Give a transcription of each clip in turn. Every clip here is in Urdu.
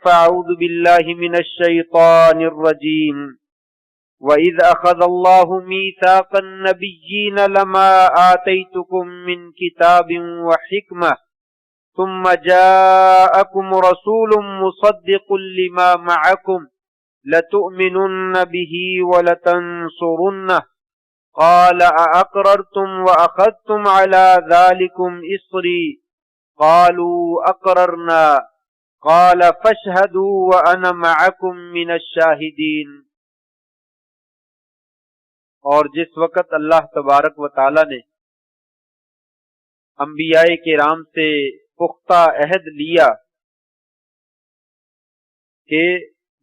فأعوذ بالله من الشيطان الرجيم وَإِذْ أَخَذَ اللَّهُ مِيثَاقَ النَّبِيِّينَ لَمَا آتَيْتُكُم مِّن كِتَابٍ وَحِكْمَةٍ ثُمَّ جَاءَكُمْ رَسُولٌ مُصَدِّقٌ لِّمَا مَعَكُمْ لَتُؤْمِنُنَّ بِهِ وَلَتَنصُرُنَّهُ قَالَ أَأَقْرَرْتُمْ وَأَخَذْتُمْ عَلَى ذَلِكُمْ إِصْرِي قَالُوا أَقْرَرْنَا قَالَ فَاشْهَدُوا وَأَنَا مَعَكُمْ مِنَ الشَّاهِدِينَ۔ اور جس وقت اللہ تبارک و تعالی نے انبیاء کرام سے پختہ عہد لیا کہ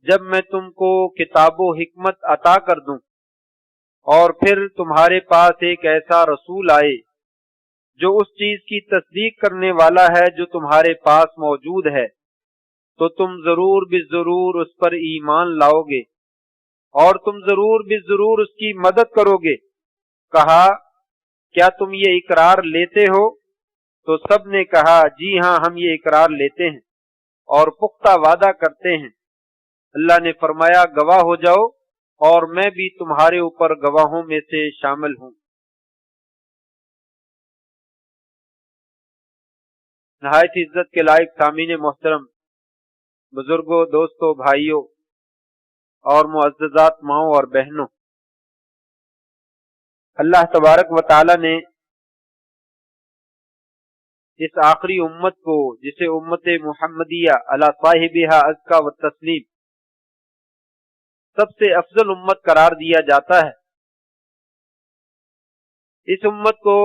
جب میں تم کو کتاب و حکمت عطا کر دوں اور پھر تمہارے پاس ایک ایسا رسول آئے جو اس چیز کی تصدیق کرنے والا ہے جو تمہارے پاس موجود ہے، تو تم ضرور بالضرور اس پر ایمان لاؤ گے اور تم ضرور بالضرور اس کی مدد کرو گے۔ کہا کیا تم یہ اقرار لیتے ہو؟ تو سب نے کہا جی ہاں ہم یہ اقرار لیتے ہیں اور پختہ وعدہ کرتے ہیں۔ اللہ نے فرمایا گواہ ہو جاؤ اور میں بھی تمہارے اوپر گواہوں میں سے شامل ہوں۔ نہایت عزت کے لائق سامعین محترم، بزرگوں، دوستوں، بھائیوں اور معززات ماؤں اور بہنوں، اللہ تبارک و تعالی نے اس آخری امت کو جسے امت محمدیہ علی صاحبہا ازکا و تسلیم سب سے افضل امت قرار دیا جاتا ہے، اس امت کو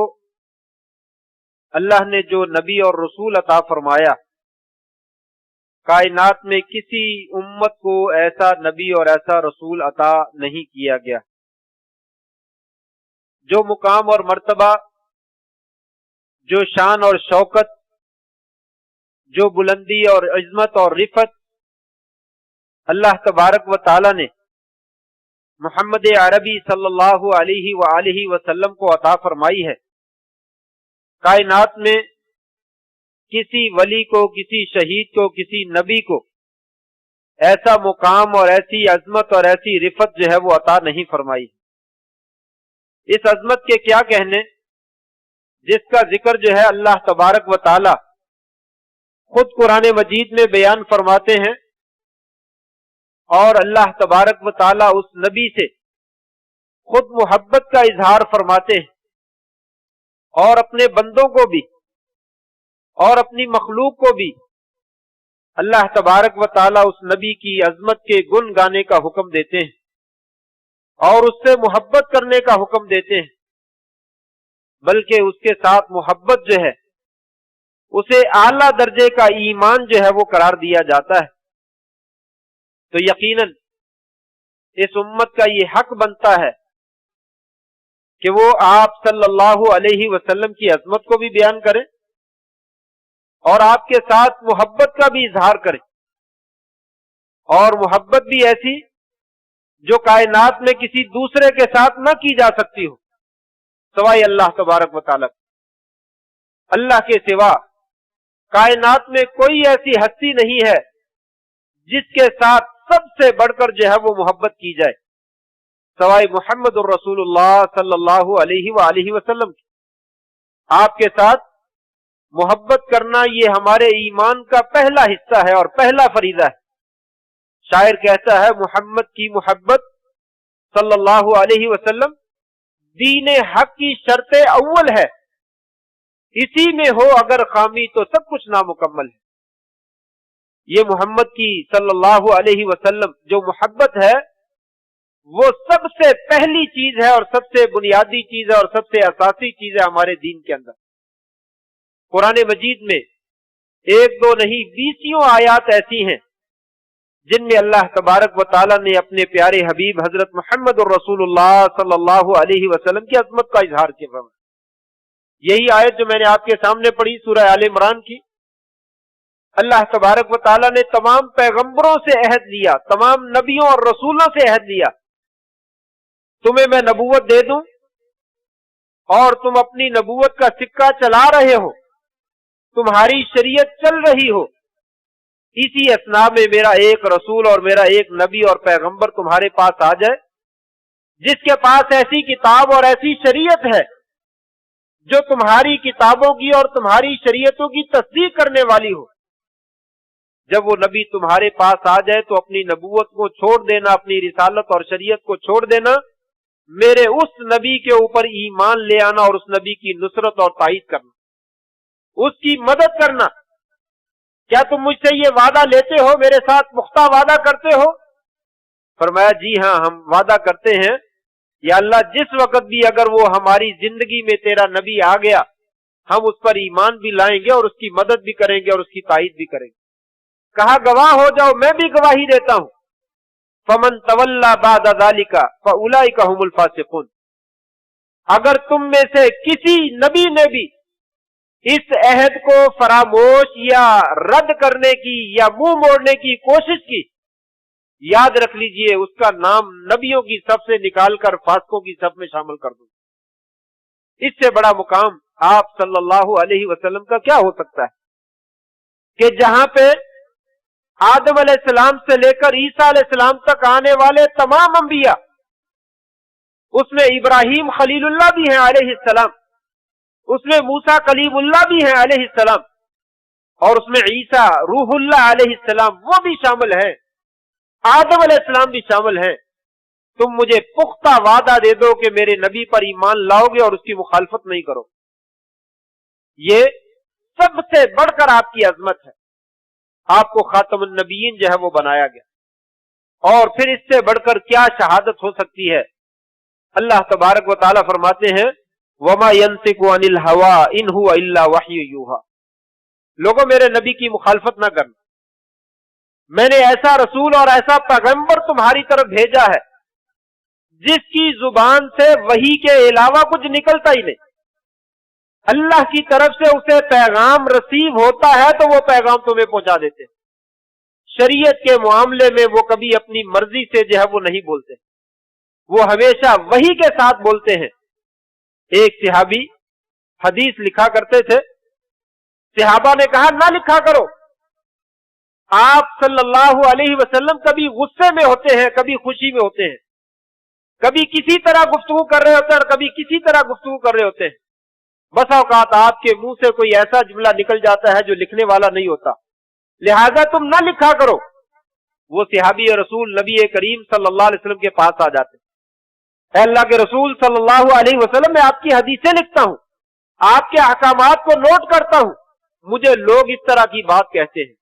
اللہ نے جو نبی اور رسول عطا فرمایا، کائنات میں کسی امت کو ایسا نبی اور ایسا رسول عطا نہیں کیا گیا۔ جو مقام اور مرتبہ، جو شان اور شوکت، جو بلندی اور عظمت اور رفعت اللہ تبارک و تعالی نے محمد عربی صلی اللہ علیہ وآلہ وسلم کو عطا فرمائی ہے، کائنات میں کسی ولی کو، کسی شہید کو، کسی نبی کو ایسا مقام اور ایسی عظمت اور ایسی رفعت جو ہے وہ عطا نہیں فرمائی۔ اس عظمت کے کیا کہنے جس کا ذکر جو ہے اللہ تبارک و تعالی خود قرآن مجید میں بیان فرماتے ہیں، اور اللہ تبارک و تعالی اس نبی سے خود محبت کا اظہار فرماتے ہیں، اور اپنے بندوں کو بھی اور اپنی مخلوق کو بھی اللہ تبارک و تعالی اس نبی کی عظمت کے گن گانے کا حکم دیتے ہیں اور اس سے محبت کرنے کا حکم دیتے ہیں، بلکہ اس کے ساتھ محبت جو ہے اسے اعلیٰ درجے کا ایمان جو ہے وہ قرار دیا جاتا ہے۔ تو یقیناً اس امت کا یہ حق بنتا ہے کہ وہ آپ صلی اللہ علیہ وسلم کی عظمت کو بھی بیان کرے اور آپ کے ساتھ محبت کا بھی اظہار کرے، اور محبت بھی ایسی جو کائنات میں کسی دوسرے کے ساتھ نہ کی جا سکتی ہو سوائے اللہ تبارک و تعالی۔ اللہ کے سوا کائنات میں کوئی ایسی ہستی نہیں ہے جس کے ساتھ سب سے بڑھ کر جو ہے وہ محبت کی جائے سوائے محمد الرسول اللہ صلی اللہ علیہ وآلہ وسلم کی۔ آپ کے ساتھ محبت کرنا یہ ہمارے ایمان کا پہلا حصہ ہے اور پہلا فریضہ ہے۔ شاعر کہتا ہے محمد کی محبت صلی اللہ علیہ وسلم دین حق کی شرط اول ہے، اسی میں ہو اگر خامی تو سب کچھ نامکمل ہے۔ یہ محمد کی صلی اللہ علیہ وسلم جو محبت ہے وہ سب سے پہلی چیز ہے اور سب سے بنیادی چیز ہے اور سب سے اساسی چیز ہے ہمارے دین کے اندر۔ قرآن مجید میں ایک دو نہیں 20 آیات ایسی ہیں جن میں اللہ تبارک و تعالی نے اپنے پیارے حبیب حضرت محمد الرسول اللہ صلی اللہ علیہ وسلم کی عظمت کا اظہار کیا۔ یہی آیت جو میں نے آپ کے سامنے پڑھی سورہ آل عمران کی، اللہ تبارک و تعالی نے تمام پیغمبروں سے عہد لیا، تمام نبیوں اور رسولوں سے عہد لیا، تمہیں میں نبوت دے دوں اور تم اپنی نبوت کا سکہ چلا رہے ہو، تمہاری شریعت چل رہی ہو، اسی اسنا میں میرا ایک رسول اور میرا ایک نبی اور پیغمبر تمہارے پاس آ جائے جس کے پاس ایسی کتاب اور ایسی شریعت ہے جو تمہاری کتابوں کی اور تمہاری شریعتوں کی تصدیق کرنے والی ہو۔ جب وہ نبی تمہارے پاس آ جائے تو اپنی نبوت کو چھوڑ دینا، اپنی رسالت اور شریعت کو چھوڑ دینا، میرے اس نبی کے اوپر ایمان لے آنا اور اس نبی کی نصرت اور تائید کرنا، اس کی مدد کرنا۔ کیا تم مجھ سے یہ وعدہ لیتے ہو، میرے ساتھ پختہ وعدہ کرتے ہو؟ فرمایا جی ہاں، ہم وعدہ کرتے ہیں یا اللہ، جس وقت بھی اگر وہ ہماری زندگی میں تیرا نبی آ گیا ہم اس پر ایمان بھی لائیں گے اور اس کی مدد بھی کریں گے اور اس کی تائید بھی کریں گے۔ کہا گواہ ہو جاؤ، میں بھی گواہی دیتا ہوں۔ فمن تولی بعد ذلک فاولئک هم الفاسقون، اگر تم میں سے کسی نبی نے بھی اس عہد کو فراموش یا رد کرنے کی یا منہ موڑنے کی کوشش کی، یاد رکھ لیجئے اس کا نام نبیوں کی صف سے نکال کر فاسقوں کی صف میں شامل کر دوں۔ اس سے بڑا مقام آپ صلی اللہ علیہ وسلم کا کیا ہو سکتا ہے کہ جہاں پہ آدم علیہ السلام سے لے کر عیسیٰ علیہ السلام تک آنے والے تمام انبیاء، اس میں ابراہیم خلیل اللہ بھی ہیں علیہ السلام، اس میں موسیٰ کلیم اللہ بھی ہیں علیہ السلام، اور اس میں عیسیٰ روح اللہ علیہ السلام وہ بھی شامل ہیں، آدم علیہ السلام بھی شامل ہیں۔ تم مجھے پختہ وعدہ دے دو کہ میرے نبی پر ایمان لاؤ گے اور اس کی مخالفت نہیں کرو۔ یہ سب سے بڑھ کر آپ کی عظمت ہے، آپ کو خاتم النبیین جو ہے وہ بنایا گیا، اور پھر اس سے بڑھ کر کیا شہادت ہو سکتی ہے؟ اللہ تبارک و تعالیٰ فرماتے ہیں وَمَا يَنطِقُ عَنِ الْهَوَىٰ إِنْ هُوَ إِلَّا وَحْيٌ يُوحَىٰ، لوگوں میرے نبی کی مخالفت نہ کرنا، میں نے ایسا رسول اور ایسا پیغمبر تمہاری طرف بھیجا ہے جس کی زبان سے وحی کے علاوہ کچھ نکلتا ہی نہیں، اللہ کی طرف سے اسے پیغام رسیو ہوتا ہے تو وہ پیغام تمہیں پہنچا دیتے۔ شریعت کے معاملے میں وہ کبھی اپنی مرضی سے جو ہے وہ نہیں بولتے، وہ ہمیشہ وحی کے ساتھ بولتے ہیں۔ ایک صحابی حدیث لکھا کرتے تھے، صحابہ نے کہا نہ لکھا کرو، آپ صلی اللہ علیہ وسلم کبھی غصے میں ہوتے ہیں، کبھی خوشی میں ہوتے ہیں، کبھی کسی طرح گفتگو کر رہے ہوتے ہیں اور کبھی کسی طرح گفتگو کر رہے ہوتے ہیں، بس اوقات آپ کے منہ سے کوئی ایسا جملہ نکل جاتا ہے جو لکھنے والا نہیں ہوتا، لہذا تم نہ لکھا کرو۔ وہ صحابی رسول نبی کریم صلی اللہ علیہ وسلم کے پاس آ جاتے، اے اللہ کے رسول صلی اللہ علیہ وسلم، میں آپ کی حدیثیں لکھتا ہوں، آپ کے احکامات کو نوٹ کرتا ہوں، مجھے لوگ اس طرح کی بات کہتے ہیں۔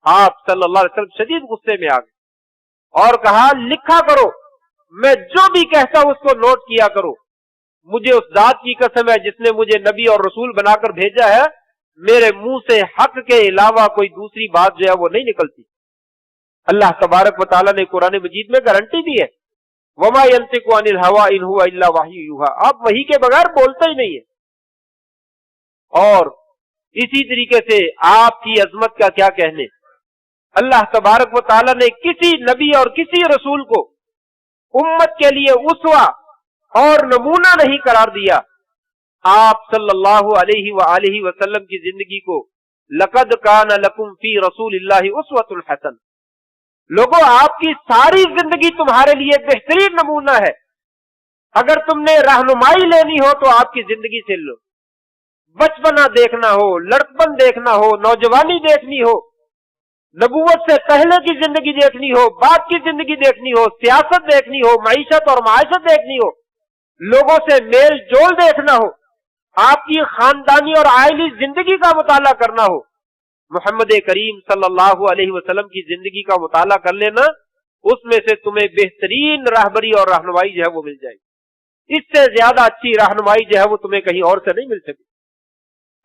آپ صلی اللہ علیہ وسلم شدید غصے میں آ گئے اور کہا لکھا کرو، میں جو بھی کہتا ہوں اس کو نوٹ کیا کرو، مجھے اس ذات کی قسم ہے جس نے مجھے نبی اور رسول بنا کر بھیجا ہے، میرے منہ سے حق کے علاوہ کوئی دوسری بات جو ہے وہ نہیں نکلتی۔ اللہ تبارک و تعالیٰ نے قرآن مجید میں گارنٹی دی ہے وَمَا يَنطِقُ عَنِ الْهَوَىٰ إِنْ هُوَ إِلَّا وَحْيٌ يُوحَىٰ، آپ وحی کے بغیر بولتے ہی نہیں ہے۔ اور اسی طریقے سے آپ کی عظمت کا کیا کہنے، اللہ تبارک و تعالیٰ نے کسی نبی اور کسی رسول کو امت کے لیے اسوہ اور نمونہ نہیں قرار دیا۔ آپ صلی اللہ علیہ وآلہ وسلم کی زندگی کو لقد کان لکم فی رسول اللہ اسوۃ الحسن، لوگوں آپ کی ساری زندگی تمہارے لیے بہترین نمونہ ہے۔ اگر تم نے رہنمائی لینی ہو تو آپ کی زندگی سے لو، بچپنا دیکھنا ہو، لڑکپن دیکھنا ہو، نوجوانی دیکھنی ہو، نبوت سے پہلے کی زندگی دیکھنی ہو، بعد کی زندگی دیکھنی ہو، سیاست دیکھنی ہو، معیشت اور معاشت دیکھنی ہو، لوگوں سے میل جول دیکھنا ہو، آپ کی خاندانی اور عائلی زندگی کا مطالعہ کرنا ہو، محمد کریم صلی اللہ علیہ وسلم کی زندگی کا مطالعہ کر لینا، اس میں سے تمہیں بہترین راہبری اور رہنمائی جو ہے وہ مل جائے گی۔ اس سے زیادہ اچھی رہنمائی جو ہے وہ تمہیں کہیں اور سے نہیں مل سکتی۔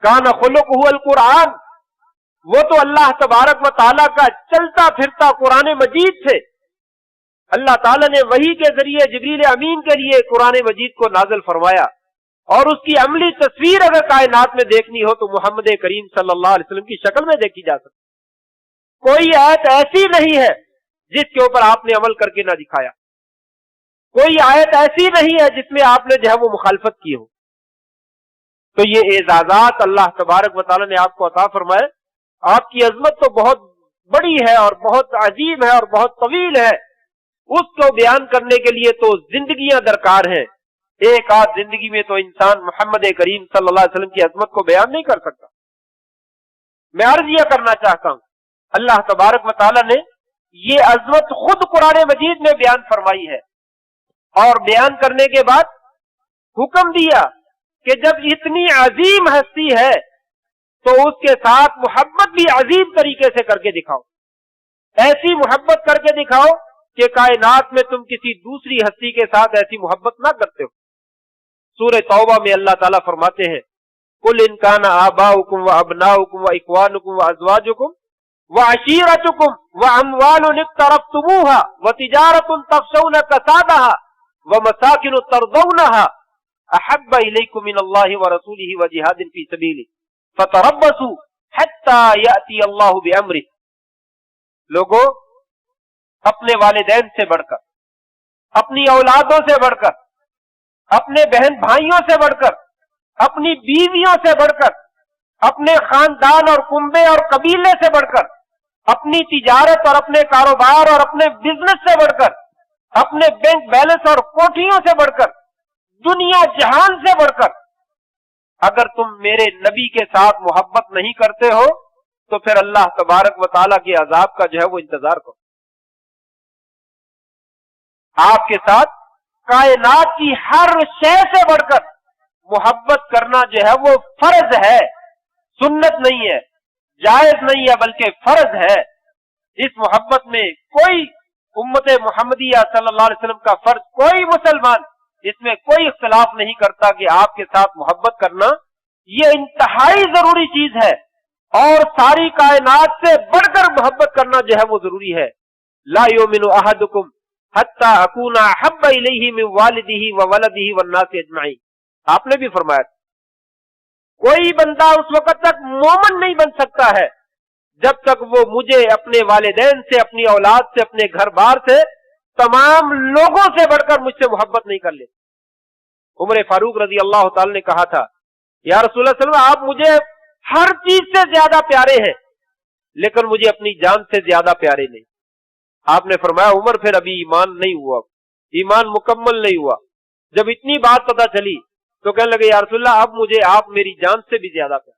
کان خلقہ القرآن، وہ تو اللہ تبارک و تعالیٰ کا چلتا پھرتا قرآن مجید سے، اللہ تعالیٰ نے وحی کے ذریعے جبریل امین کے لیے قرآن مجید کو نازل فرمایا، اور اس کی عملی تصویر اگر کائنات میں دیکھنی ہو تو محمد کریم صلی اللہ علیہ وسلم کی شکل میں دیکھی جا سکتی۔ کوئی آیت ایسی نہیں ہے جس کے اوپر آپ نے عمل کر کے نہ دکھایا، کوئی آیت ایسی نہیں ہے جس میں آپ نے جو ہے وہ مخالفت کی ہو۔ تو یہ اعزازات اللہ تبارک و تعالیٰ نے آپ کو عطا فرمائے، آپ کی عظمت تو بہت بڑی ہے اور بہت عظیم ہے اور بہت طویل ہے، اس کو بیان کرنے کے لیے تو زندگیاں درکار ہیں۔ ایک آدھ زندگی میں تو انسان محمد کریم صلی اللہ علیہ وسلم کی عظمت کو بیان نہیں کر سکتا۔ میں عرض یہ کرنا چاہتا ہوں، اللہ تبارک و تعالیٰ نے یہ عظمت خود قرآن مجید میں بیان فرمائی ہے، اور بیان کرنے کے بعد حکم دیا کہ جب اتنی عظیم ہستی ہے تو اس کے ساتھ محبت بھی عظیم طریقے سے کر کے دکھاؤ، ایسی محبت کر کے دکھاؤ کہ کائنات میں تم کسی دوسری ہستی کے ساتھ ایسی محبت نہ کرتے ہو۔ سورہ توبہ میں اللہ تعالیٰ فرماتے ہیں قُلْ إِنْ كَانَ آبَاؤُكُمْ وَأَبْنَاؤُكُمْ وَإِخْوَانُكُمْ وَأَزْوَاجُكُمْ وَعَشِيرَتُكُمْ وَأَمْوَالٌ اقْتَرَفْتُمُوهَا وَتِجَارَةٌ تَخْشَوْنَ كَسَادَهَا وَمَسَاكِنُ تَرْضَوْنَهَا أَحَبَّ إِلَيْكُمْ مِنَ اللَّهِ وَرَسُولِهِ وَجِهَادٍ فِي سَبِيلِهِ فَتَرَبَّصُوا حَتَّى يَأْتِيَ اللَّهُ بِأَمْرِهِ۔ لوگوں، اپنے والدین سے بڑھ کر، اپنی اولادوں سے بڑھ کر، اپنے بہن بھائیوں سے بڑھ کر، اپنی بیویوں سے بڑھ کر، اپنے خاندان اور کنبے اور قبیلے سے بڑھ کر، اپنی تجارت اور اپنے کاروبار اور اپنے بزنس سے بڑھ کر، اپنے بینک بیلنس اور کوٹھیوں سے بڑھ کر، دنیا جہان سے بڑھ کر، اگر تم میرے نبی کے ساتھ محبت نہیں کرتے ہو تو پھر اللہ تبارک و تعالیٰ کے عذاب کا جو ہے وہ انتظار کرو۔ آپ کے ساتھ کائنات کی ہر شے سے بڑھ کر محبت کرنا جو ہے وہ فرض ہے، سنت نہیں ہے، جائز نہیں ہے، بلکہ فرض ہے۔ اس محبت میں کوئی امت محمدیہ صلی اللہ علیہ وسلم کا فرض کوئی مسلمان اس میں کوئی اختلاف نہیں کرتا کہ آپ کے ساتھ محبت کرنا یہ انتہائی ضروری چیز ہے، اور ساری کائنات سے بڑھ کر محبت کرنا جو ہے وہ ضروری ہے۔ لا یؤمن احدکم حتی اکون احب الیہ من والدہ وولدہ والناس اجمعین، آپ نے بھی فرمایا کوئی بندہ اس وقت تک مومن نہیں بن سکتا ہے جب تک وہ مجھے اپنے والدین سے، اپنی اولاد سے، اپنے گھر بار سے، تمام لوگوں سے بڑھ کر مجھ سے محبت نہیں کر لے۔ عمر فاروق رضی اللہ تعالی نے کہا تھا یا رسول اللہ صلی اللہ علیہ وسلم، آپ مجھے ہر چیز سے زیادہ پیارے ہیں لیکن مجھے اپنی جان سے زیادہ پیارے نہیں۔ آپ نے فرمایا عمر پھر ابھی ایمان نہیں ہوا، ایمان مکمل نہیں ہوا۔ جب اتنی بات پتہ چلی تو کہنے لگے یا رسول اللہ اب مجھے آپ میری جان سے بھی زیادہ پیارے،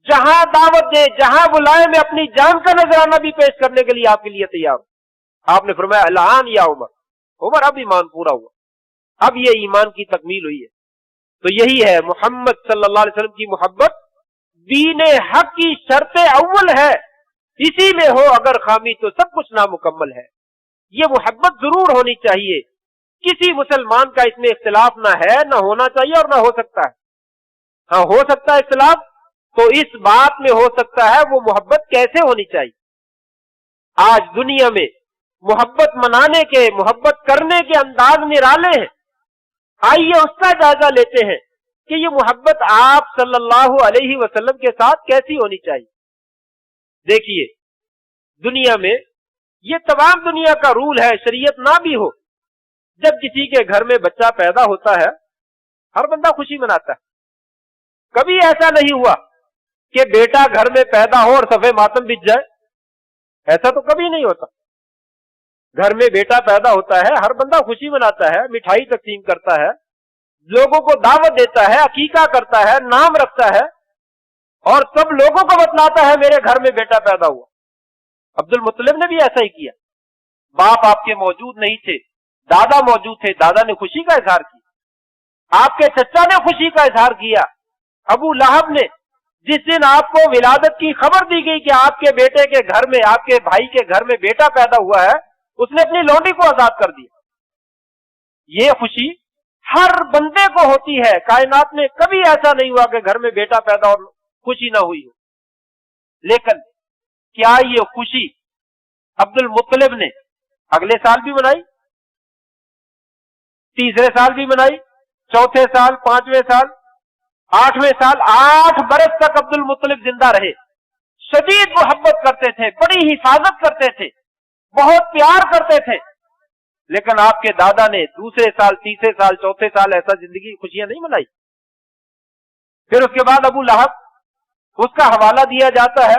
جہاں دعوت دے، جہاں بلائے، میں اپنی جان کا نذرانہ بھی پیش کرنے کے لیے آپ کے لیے تیار ہوں۔ آپ نے فرمایا الان یا عمر، عمر اب ایمان پورا ہوا، اب یہ ایمان کی تکمیل ہوئی ہے۔ تو یہی ہے محمد صلی اللہ علیہ وسلم کی محبت، دین حق کی شرط اول ہے، اسی میں ہو اگر خامی تو سب کچھ نامکمل ہے۔ یہ محبت ضرور ہونی چاہیے، کسی مسلمان کا اس میں اختلاف نہ ہے، نہ ہونا چاہیے اور نہ ہو سکتا ہے۔ ہاں ہو سکتا ہے اختلاف تو اس بات میں ہو سکتا ہے وہ محبت کیسے ہونی چاہیے۔ آج دنیا میں محبت منانے کے، محبت کرنے کے انداز نرالے ہیں۔ آئیے اس کا جائزہ لیتے ہیں کہ یہ محبت آپ صلی اللہ علیہ وسلم کے ساتھ کیسی ہونی چاہیے۔ دیکھیے دنیا میں یہ تمام دنیا کا رول ہے، شریعت نہ بھی ہو، جب کسی کے گھر میں بچہ پیدا ہوتا ہے ہر بندہ خوشی مناتا ہے۔ کبھی ایسا نہیں ہوا کہ بیٹا گھر میں پیدا ہو اور صفے ماتم بچ جائے، ایسا تو کبھی نہیں ہوتا۔ گھر میں بیٹا پیدا ہوتا ہے، ہر بندہ خوشی مناتا ہے، مٹھائی تقسیم کرتا ہے، لوگوں کو دعوت دیتا ہے، عقیقہ کرتا ہے، نام رکھتا ہے، اور سب لوگوں کو بتلاتا ہے میرے گھر میں بیٹا پیدا ہوا۔ عبد المطلب نے بھی ایسا ہی کیا۔ باپ آپ کے موجود نہیں تھے، دادا موجود تھے، دادا نے خوشی کا اظہار کیا، آپ کے چچا نے خوشی کا اظہار کیا۔ ابو لہب نے جس دن آپ کو ولادت کی خبر دی گئی کہ آپ کے بیٹے کے گھر میں، آپ کے بھائی کے گھر میں بیٹا پیدا ہوا ہے، اس نے اپنی لونڈی کو آزاد کر دیا۔ یہ خوشی ہر بندے کو ہوتی ہے، کائنات میں کبھی ایسا نہیں ہوا کہ گھر میں بیٹا پیدا اور خوشی نہ ہوئی ہو۔ لیکن کیا یہ خوشی عبد المطلب نے اگلے سال بھی منائی، تیسرے سال بھی منائی، چوتھے سال، پانچویں سال، آٹھویں سال، 8 برس تک عبد المطلب زندہ رہے، شدید محبت کرتے تھے، بڑی حفاظت کرتے تھے، بہت پیار کرتے تھے۔ لیکن آپ کے دادا نے دوسرے سال، تیسرے سال، چوتھے سال ایسا زندگی خوشیاں نہیں منائی۔ پھر اس کے بعد ابو لہب، اس کا حوالہ دیا جاتا ہے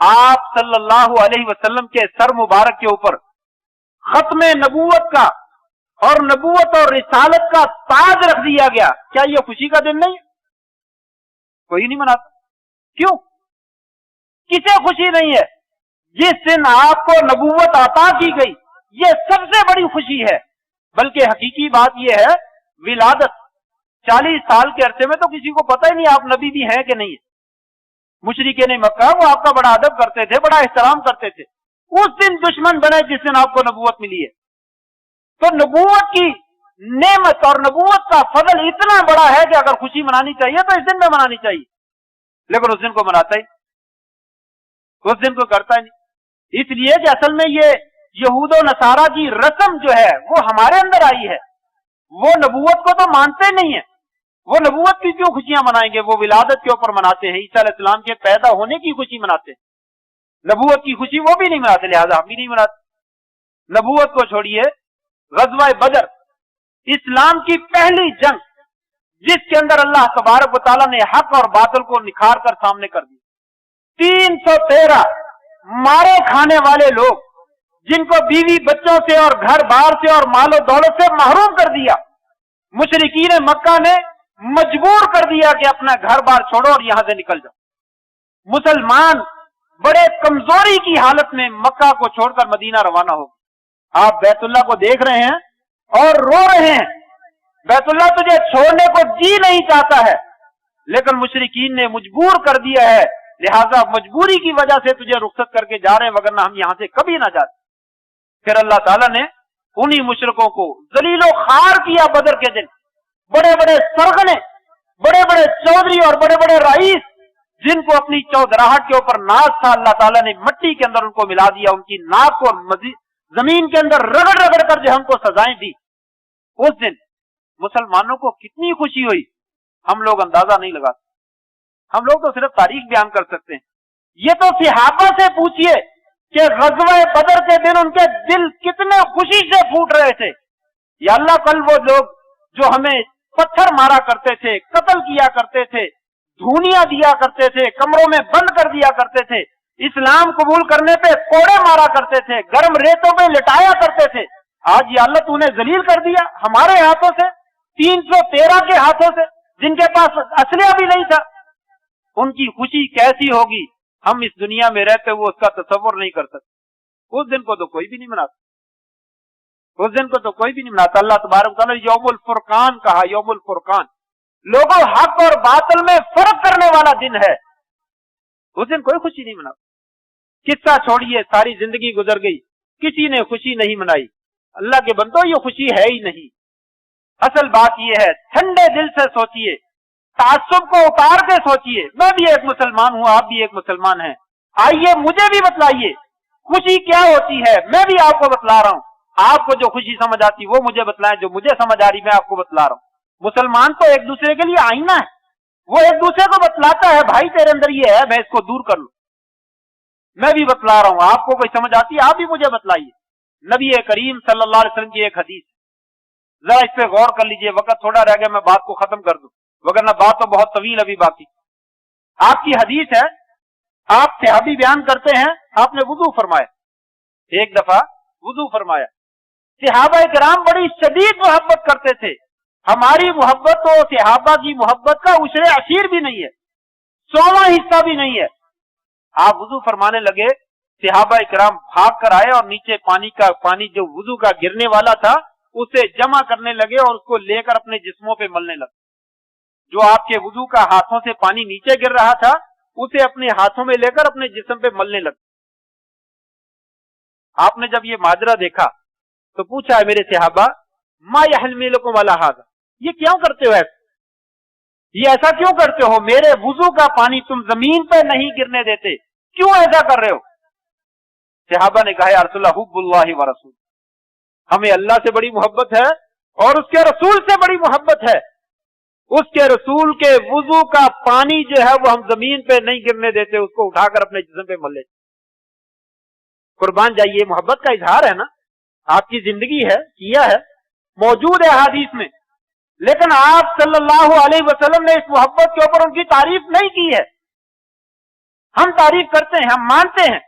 آپ صلی اللہ علیہ وسلم کے سر مبارک کے اوپر ختم نبوت کا اور نبوت اور رسالت کا تاج رکھ دیا گیا، کیا یہ خوشی کا دن نہیں ہے؟ کوئی نہیں مناتا. کیوں؟ کسے خوشی نہیں ہے؟ جس دن آپ کو نبوت عطا کی گئی، یہ سب سے بڑی خوشی ہے. بلکہ حقیقی بات یہ ہے، ولادت 40 سال کے عرصے میں تو کسی کو پتہ ہی نہیں آپ نبی بھی ہیں کہ نہیں ہے. مشرکین مکہ وہ آپ کا بڑا ادب کرتے تھے، بڑا احترام کرتے تھے. اس دن دشمن بنے جس دن آپ کو نبوت ملی ہے. تو نبوت کی نعمت اور نبوت کا فضل اتنا بڑا ہے کہ اگر خوشی منانی چاہیے تو اس دن میں منانی چاہیے، لیکن اس دن کو مناتا ہی، اس دن کو کرتا ہی نہیں. اس لیے کہ اصل میں یہ یہود و نصارہ کی رسم جو ہے وہ ہمارے اندر آئی ہے. وہ نبوت کو تو مانتے نہیں ہیں، وہ نبوت کی کیوں خوشیاں منائیں گے؟ وہ ولادت کے اوپر مناتے ہیں، عیسیٰ علیہ السلام کے پیدا ہونے کی خوشی مناتے ہیں. نبوت کی خوشی وہ بھی نہیں مناتے، لہذا ہم بھی نہیں مناتے. نبوت کو چھوڑیے، غزوہ بدر اسلام کی پہلی جنگ جس کے اندر اللہ تبارک و تعالیٰ نے حق اور باطل کو نکھار کر سامنے کر دی. 313 مارے کھانے والے لوگ جن کو بیوی بچوں سے اور گھر بار سے اور مال و دولت سے محروم کر دیا. مشرکین مکہ نے مجبور کر دیا کہ اپنا گھر بار چھوڑو اور یہاں سے نکل جاؤ. مسلمان بڑے کمزوری کی حالت میں مکہ کو چھوڑ کر مدینہ روانہ ہو. آپ بیت اللہ کو دیکھ رہے ہیں اور رو رہے ہیں. بیت اللہ تجھے چھوڑنے کو جی نہیں چاہتا ہے، لیکن مشرکین نے مجبور کر دیا ہے، لہذا مجبوری کی وجہ سے تجھے رخصت کر کے جا رہے ہیں، وگرنہ ہم یہاں سے کبھی نہ جاتے. پھر اللہ تعالیٰ نے انہی مشرکوں کو ذلیل و خوار کیا. بدر کے دن بڑے بڑے سرغنے، بڑے بڑے چودھری اور بڑے بڑے رئیس جن کو اپنی چودراہٹ کے اوپر ناز تھا، اللہ تعالیٰ نے مٹی کے اندر ان کو ملا دیا، ان کی ناک کو زمین کے اندر رگڑ رگڑ کر جو ہم کو سزائیں دی. اس دن مسلمانوں کو کتنی خوشی ہوئی ہم لوگ اندازہ نہیں لگا سکتے. ہم لوگ تو صرف تاریخ بیان کر سکتے ہیں. یہ تو صحابہ سے پوچھئے کہ غزوہ بدر کے دن ان کے دل کتنے خوشی سے پھوٹ رہے تھے. یا اللہ، کل وہ لوگ جو ہمیں پتھر مارا کرتے تھے، قتل کیا کرتے تھے، دھونیاں دیا کرتے تھے، کمروں میں بند کر دیا کرتے تھے، اسلام قبول کرنے پہ کوڑے مارا کرتے تھے، گرم ریتوں پہ لٹایا کرتے تھے، آج یہ اللہ تو نے ذلیل کر دیا ہمارے ہاتھوں سے، 313 کے ہاتھوں سے، جن کے پاس اسلحہ بھی نہیں تھا. ان کی خوشی کیسی ہوگی ہم اس دنیا میں رہتے ہوئے اس کا تصور نہیں کر سکتے. اس دن کو تو کوئی بھی نہیں مناتا، اس دن کو تو کوئی بھی نہیں مناتا. اللہ تبارک تعالیٰ نے یوم الفرقان کہا. یوم الفرقان لوگوں حق اور باطل میں فرق کرنے والا دن ہے. اس دن کوئی خوشی نہیں مناتا. قصہ چھوڑیے، ساری زندگی گزر گئی، کسی نے خوشی نہیں منائی. اللہ کے بندو، یہ خوشی ہے ہی نہیں. اصل بات یہ ہے، ٹھنڈے دل سے سوچئے، تعصب کو اتار کے سوچئے. میں بھی ایک مسلمان ہوں، آپ بھی ایک مسلمان ہیں. آئیے مجھے بھی بتلائیے خوشی کیا ہوتی ہے. میں بھی آپ کو بتلا رہا ہوں. آپ کو جو خوشی سمجھ آتی وہ مجھے بتلائیں، جو مجھے سمجھ آ رہی میں آپ کو بتلا رہا ہوں. مسلمان تو ایک دوسرے کے لیے آئینہ ہے، وہ ایک دوسرے کو بتلاتا ہے، بھائی تیرے اندر یہ ہے، میں اس کو دور کر لوں. میں بھی بتلا رہا ہوں، آپ کو کوئی سمجھ آتی ہے آپ بھی مجھے بتلائیے. نبی کریم صلی اللہ علیہ وسلم کی ایک حدیث، ذرا اس پہ غور کر لیجئے. وقت تھوڑا رہ گیا، میں بات کو ختم کر دوں، وگرنہ بات تو بہت طویل ابھی باقی. آپ کی حدیث ہے، آپ صحابی بیان کرتے ہیں، آپ نے وضو فرمایا، ایک دفعہ وضو فرمایا. صحابہ کرام بڑی شدید محبت کرتے تھے. ہماری محبت تو صحابہ کی محبت کا عشر عشیر بھی نہیں ہے، 100واں حصہ بھی نہیں ہے. آپ وضو فرمانے لگے، صحابہ کرام بھاگ کر آئے اور نیچے پانی جو وضو کا گرنے والا تھا اسے جمع کرنے لگے اور اس کو لے کر اپنے جسموں پہ ملنے لگے. جو آپ کے وضو کا ہاتھوں سے پانی نیچے گر رہا تھا اسے اپنے ہاتھوں میں لے کر اپنے جسم پہ ملنے لگے. آپ نے جب یہ ماجرا دیکھا تو پوچھا ہے میرے صحابہ، ما یحملکم علی ھذا، یہ کیوں کرتے ہو ایسا؟ یہ ایسا کیوں کرتے ہو؟ میرے وضو کا پانی تم زمین پہ نہیں گرنے دیتے، کیوں ایسا کر رہے ہو؟ صحابہ نے کہا یا رسول اللہ، حب اللہ و رسول، ہمیں اللہ سے بڑی محبت ہے اور اس کے رسول سے بڑی محبت ہے. اس کے رسول کے وضو کا پانی جو ہے وہ ہم زمین پہ نہیں گرنے دیتے، اس کو اٹھا کر اپنے جسم پہ مل لیتے. قربان جائیے، محبت کا اظہار ہے نا، آپ کی زندگی ہے، کیا ہے، موجود ہے حدیث میں. لیکن آپ صلی اللہ علیہ وسلم نے اس محبت کے اوپر ان کی تعریف نہیں کی ہے. ہم تعریف کرتے ہیں, ہم مانتے ہیں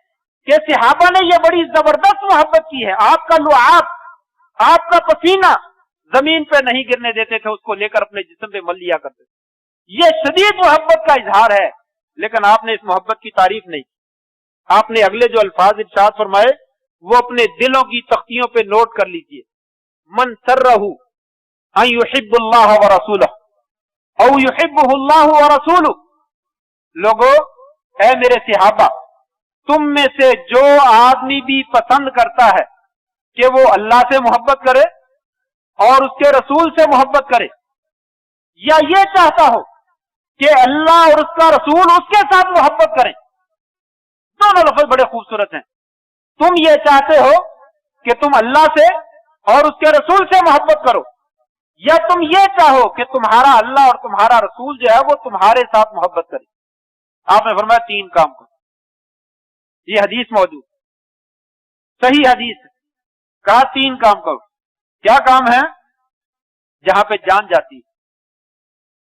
کہ صحابہ نے یہ بڑی زبردست محبت کی ہے. آپ کا لعاب, آپ کا پسینہ زمین پہ نہیں گرنے دیتے تھے, اس کو لے کر اپنے جسم پہ مل لیا کرتے تھے. یہ شدید محبت کا اظہار ہے, لیکن آپ نے اس محبت کی تعریف نہیں کی. آپ نے اگلے جو الفاظ ارشاد فرمائے وہ اپنے دلوں کی تختیوں پہ نوٹ کر لیجئے. من سرہ ان یحب اللہ ورسولہ او یحبہ اللہ ورسولہ. لوگو, اے میرے صحابہ, تم میں سے جو آدمی بھی پسند کرتا ہے کہ وہ اللہ سے محبت کرے اور اس کے رسول سے محبت کرے, یا یہ چاہتا ہو کہ اللہ اور اس کا رسول اس کے ساتھ محبت کریں, دونوں لفظ بڑے خوبصورت ہیں. تم یہ چاہتے ہو کہ تم اللہ سے اور اس کے رسول سے محبت کرو, یا تم یہ چاہو کہ تمہارا اللہ اور تمہارا رسول جو ہے وہ تمہارے ساتھ محبت کرے. آپ نے فرمایا 3 کام کرو. یہ حدیث موجود, صحیح حدیث ہے. کہا 3 کام کرو. کیا کام ہے؟ جہاں پہ جان جاتی ہے,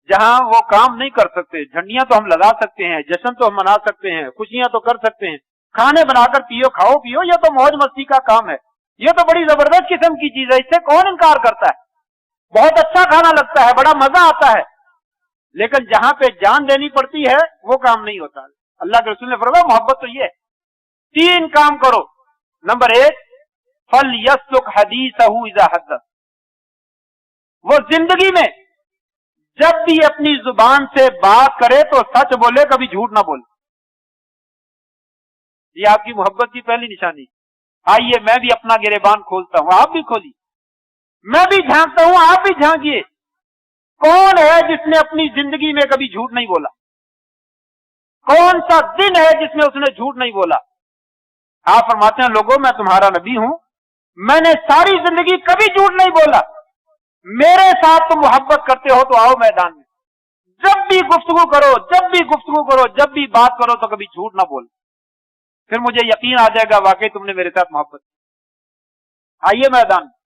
جہاں وہ کام نہیں کر سکتے. جھنڈیاں تو ہم لگا سکتے ہیں, جشن تو ہم منا سکتے ہیں, خوشیاں تو کر سکتے ہیں, کھانے بنا کر پیو کھاؤ پیو, یہ تو موج مستی کا کام ہے, یہ تو بڑی زبردست قسم کی چیز ہے, اس سے کون انکار کرتا ہے؟ بہت اچھا کھانا لگتا ہے, بڑا مزہ آتا ہے, لیکن جہاں پہ جان دینی پڑتی ہے وہ کام نہیں ہوتا. اللہ کے رسول نے فرمایا محبت تو یہ ہے. 3 کام کرو. نمبر 1, فَلْيَسْلُكْ حَدِيثَهُ إِذَا حَدَّثَ. وہ زندگی میں جب بھی اپنی زبان سے بات کرے تو سچ بولے, کبھی جھوٹ نہ بولے. یہ آپ کی محبت کی پہلی نشانی. آئیے میں بھی اپنا گریبان کھولتا ہوں, آپ بھی کھولیے. میں بھی جھانکتا ہوں, آپ بھی جھانکیے. کون ہے جس نے اپنی زندگی میں کبھی جھوٹ نہیں بولا؟ کون سا دن ہے جس میں اس نے جھوٹ نہیں بولا؟ آپ فرماتے ہیں لوگوں میں تمہارا نبی ہوں, میں نے ساری زندگی کبھی جھوٹ نہیں بولا. میرے ساتھ تم محبت کرتے ہو تو آؤ میدان میں, جب بھی گفتگو کرو, جب بھی گفتگو کرو, جب بھی بات کرو تو کبھی جھوٹ نہ بولو. پھر مجھے یقین آ جائے گا واقعی تم نے میرے ساتھ محبت. آئیے میدان میں.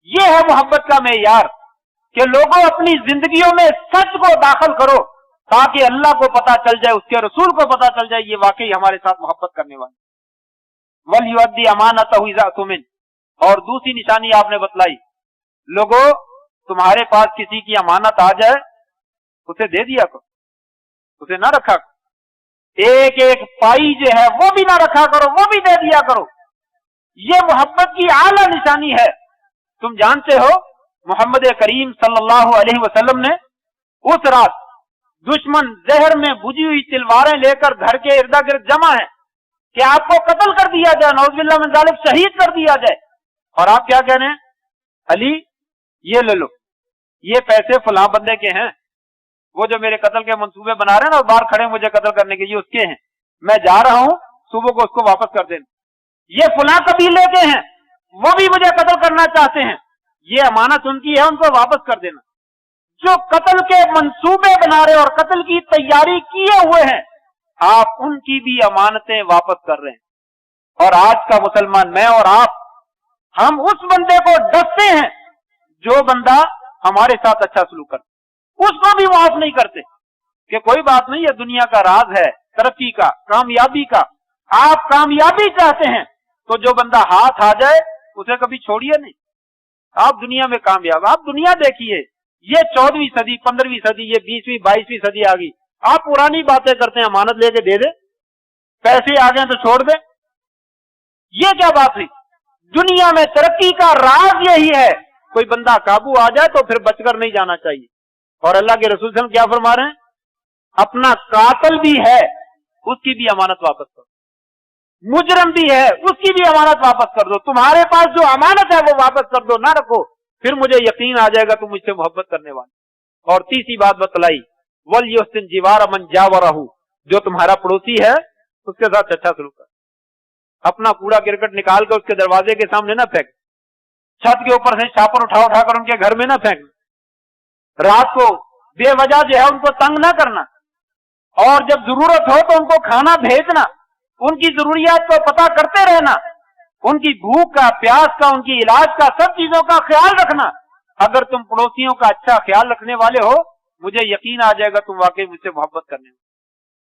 یہ ہے محبت کا معیار کہ لوگوں اپنی زندگیوں میں سچ کو داخل کرو تاکہ اللہ کو پتا چل جائے, اس کے رسول کو پتا چل جائے یہ واقعی ہمارے ساتھ محبت کرنے والے. وَلْيُؤَدِّ أَمَانَتَهُ إِذَا اؤْتُمِنَ. اور دوسری نشانی آپ نے بتلائی, لوگوں تمہارے پاس کسی کی امانت آ جائے اسے دے دیا کرو, اسے نہ رکھا کرو. ایک ایک پائی جو ہے وہ بھی نہ رکھا کرو, وہ بھی دے دیا کرو. یہ محبت کی اعلیٰ نشانی ہے. تم جانتے ہو محمد کریم صلی اللہ علیہ وسلم نے اس رات دشمن زہر میں بجھی ہوئی تلواریں لے کر گھر کے ارد گرد جمع ہیں کہ آپ کو قتل کر دیا جائے, نعوذ باللہ من ذالک, شہید کر دیا جائے. اور آپ کیا کہہ رہے ہیں؟ علی یہ لے لو, یہ پیسے فلاں بندے کے ہیں, وہ جو میرے قتل کے منصوبے بنا رہے ہیں نا اور باہر کھڑے ہیں مجھے قتل کرنے کے, یہ اس کے ہیں, میں جا رہا ہوں صبح کو اس کو واپس کر دینا. یہ فلاں قبیلے کے ہیں, وہ بھی مجھے قتل کرنا چاہتے ہیں, یہ امانت ان کی ہے, ان کو واپس کر دینا. جو قتل کے منصوبے بنا رہے اور قتل کی تیاری کیے ہوئے ہیں, آپ ان کی بھی امانتیں واپس کر رہے ہیں. اور آج کا مسلمان میں اور آپ, ہم اس بندے کو ڈستے ہیں جو بندہ ہمارے ساتھ اچھا سلوک کرتا, اس کو بھی معاف نہیں کرتے کہ کوئی بات نہیں, یہ دنیا کا راز ہے ترقی کا, کامیابی کا. آپ کامیابی چاہتے ہیں تو جو بندہ ہاتھ آ جائے اسے کبھی چھوڑیے نہیں. آپ دنیا میں کامیاب, آپ دنیا دیکھیے, یہ 14ویں صدی, 15ویں صدی, یہ 20ویں 22ویں صدی آ گئی. آپ پرانی باتیں کرتے ہیں, امانت لے کے دے دیں, پیسے آ گئے تو چھوڑ دیں. یہ کیا بات ہوئی؟ دنیا میں ترقی کا راز یہی ہے, کوئی بندہ قابو آ جائے تو پھر بچ کر نہیں جانا چاہیے. اور اللہ کے رسول صلی اللہ علیہ وسلم کیا فرما رہے ہیں؟ اپنا قاتل بھی ہے اس کی بھی امانت واپس کرو, مجرم بھی ہے اس کی بھی امانت واپس کر دو. تمہارے پاس جو امانت ہے وہ واپس کر دو, نہ رکھو, پھر مجھے یقین آ جائے گا تم مجھ سے محبت کرنے والے. اور تیسری بات بتلائی, وَلْيُحْسِنْ جِوَارَ مَنْ جَاوَرَهُ. جو تمہارا پڑوسی ہے اس کے ساتھ اچھا سلوک کر. اپنا کوڑا کرکٹ نکال کر اس کے دروازے کے سامنے نہ پھینک, چھت کے اوپر سے شاپر اٹھا اٹھا کر ان کے گھر میں نہ پھینک, رات کو بے وجہ جو ہے ان کو تنگ نہ کرنا, اور جب ضرورت ہو تو ان کو کھانا بھیجنا, ان کی ضروریات کو پتہ کرتے رہنا, ان کی بھوک کا, پیاس کا, ان کی علاج کا, سب چیزوں کا خیال رکھنا. اگر تم پڑوسیوں کا اچھا خیال رکھنے والے ہو, مجھے یقین آ جائے گا تم واقعی مجھ سے محبت کرنے.